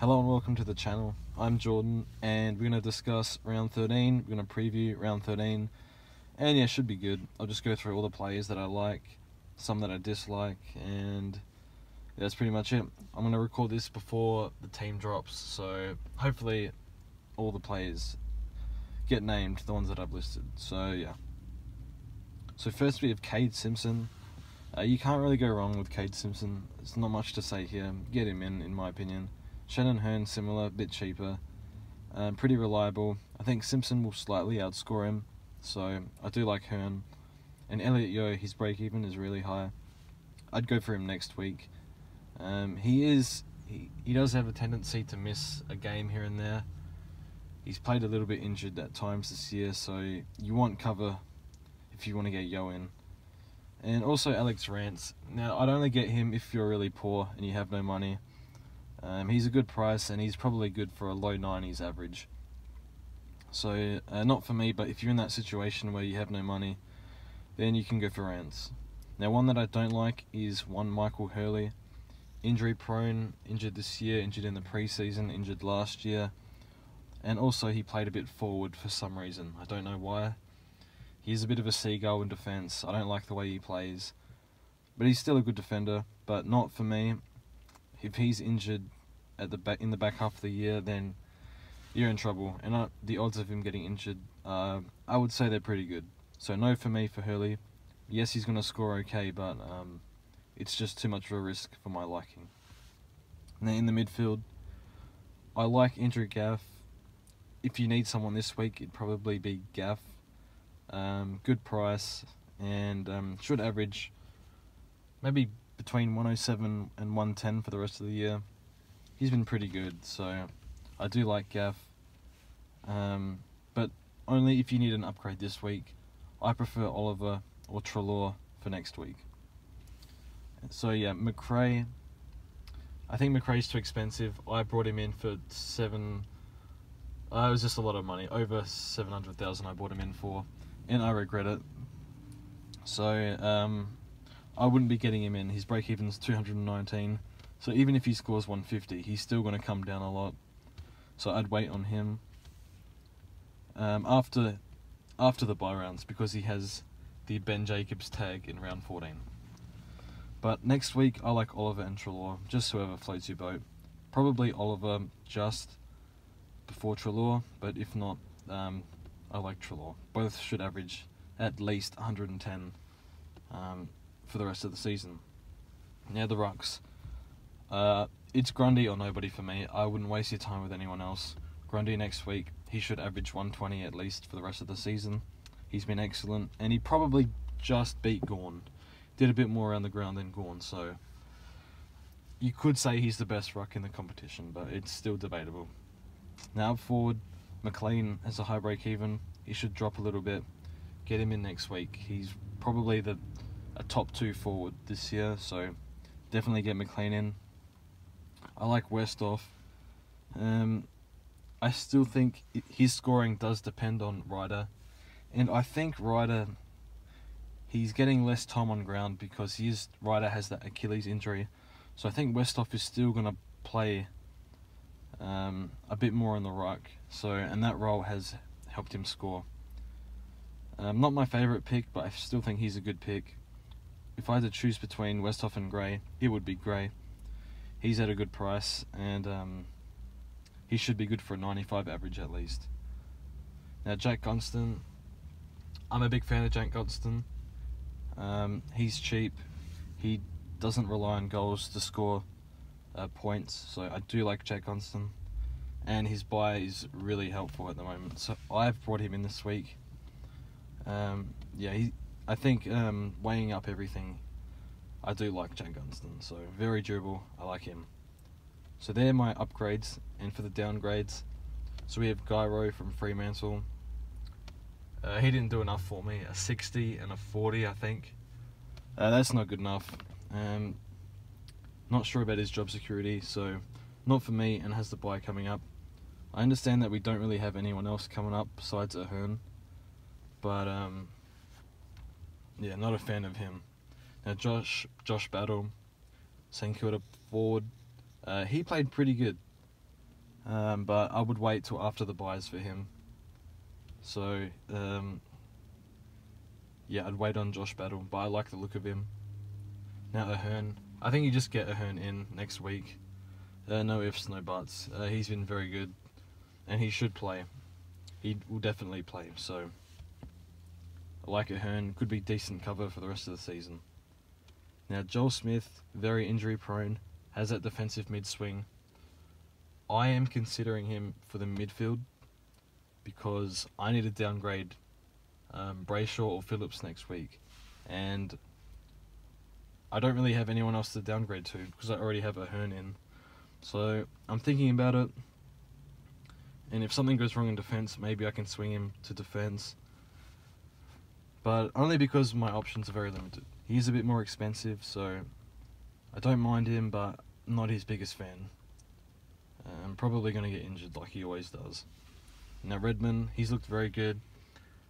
Hello and welcome to the channel. I'm Jordan and we're going to discuss round 13, we're going to preview round 13, and yeah, it should be good. I'll just go through all the players that I like, some that I dislike, and yeah, that's pretty much it. I'm going to record this before the team drops, so hopefully all the players get named, the ones that I've listed, so yeah. So first we have Cade Simpson. You can't really go wrong with Cade Simpson. There's not much to say here. Get him in my opinion. Shannon Hearn, similar, a bit cheaper, pretty reliable. I think Simpson will slightly outscore him, so I do like Hearn. And Elliot Yeo, his break-even is really high. I'd go for him next week. He does have a tendency to miss a game here and there. He's played a little bit injured at times this year, so you want cover if you want to get Yeo in. And also Alex Rance. Now, I'd only get him if you're really poor and you have no money. He's a good price and he's probably good for a low 90s average. So, not for me, but if you're in that situation where you have no money, then you can go for Rance. Now, one that I don't like is one Michael Hurley. Injury prone, injured this year, injured in the preseason, injured last year. And also he played a bit forward for some reason. I don't know why. He's a bit of a seagull in defence. I don't like the way he plays. But he's still a good defender, but not for me. If he's injured in the back half of the year, then you're in trouble. And the odds of him getting injured, I would say they're pretty good. So no for me for Hurley. Yes, he's going to score okay, but it's just too much of a risk for my liking. And then in the midfield, I like Andrew Gaff. If you need someone this week, it'd probably be Gaff. Good price and should average maybe between 107 and 110 for the rest of the year. He's been pretty good, so I do like Gaff. But only if you need an upgrade this week. I prefer Oliver or Treloar for next week. So yeah, McRae. I think McRae's too expensive. I brought him in for $7. It was just a lot of money. Over 700,000 I bought him in for, and I regret it. So I wouldn't be getting him in. His break-even's 219. So even if he scores 150, he's still going to come down a lot. So I'd wait on him after the bye rounds, because he has the Ben Jacobs tag in round 14. But next week, I like Oliver and Treloar, just whoever floats your boat. Probably Oliver just before Treloar, but if not, I like Treloar. Both should average at least 110 for the rest of the season. Now the rucks. It's Grundy or nobody for me. I wouldn't waste your time with anyone else. Grundy next week, he should average 120 at least for the rest of the season. He's been excellent, and he probably just beat Gawn. Did a bit more around the ground than Gawn, so you could say he's the best ruck in the competition, but it's still debatable. Now up forward, McLean has a high break even. He should drop a little bit. Get him in next week. He's probably a top 2 forward this year, so definitely get McLean in. I like Westhoff. I still think his scoring does depend on Ryder, and I think Ryder, he's getting less time on ground because Ryder has that Achilles injury, so I think Westhoff is still going to play a bit more on the ruck, and that role has helped him score. Not my favourite pick, but I still think he's a good pick. If I had to choose between Westhoff and Gray, it would be Gray. He's at a good price, and he should be good for a 95 average at least. Now Jack Gunston, I'm a big fan of Jack Gunston. He's cheap. He doesn't rely on goals to score points, so I do like Jack Gunston, and his buy is really helpful at the moment, so I've brought him in this week. I think weighing up everything, I do like Jack Gunston, so very durable, I like him. So they're my upgrades, and for the downgrades, so we have Guy Rowe from Fremantle. He didn't do enough for me, a 60 and a 40 I think. That's not good enough. Not sure about his job security, so not for me, and has the bye coming up. I understand that we don't really have anyone else coming up besides Ahern, but not a fan of him. Now Josh Battle, St Kilda forward, he played pretty good. but I would wait till after the buys for him. So, yeah, I'd wait on Josh Battle, but I like the look of him. Now Ahern, I think you just get Ahern in next week. No ifs, no buts. He's been very good, and he should play. He will definitely play, so I like Ahern. Could be decent cover for the rest of the season. Now Joel Smith, very injury prone, has that defensive mid swing. I am considering him for the midfield because I need to downgrade Brayshaw or Phillips next week, and I don't really have anyone else to downgrade to because I already have Ahern in. So I'm thinking about it, and if something goes wrong in defence, maybe I can swing him to defence, but only because my options are very limited. He's a bit more expensive, so I don't mind him, but I'm not his biggest fan. I'm probably going to get injured like he always does. Now Redmond, he's looked very good.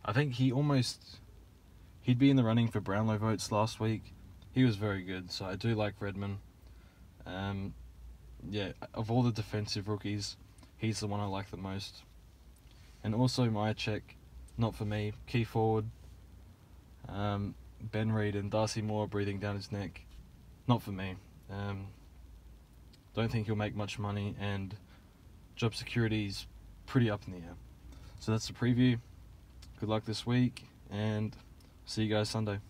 I think he'd be in the running for Brownlow votes last week. He was very good, so I do like Redmond. Yeah, of all the defensive rookies, he's the one I like the most. And also Myercheck, not for me. Key forward, Ben Reid and Darcy Moore breathing down his neck, not for me. Don't think he'll make much money, and job security's pretty up in the air. So that's the preview. Good luck this week, and see you guys Sunday.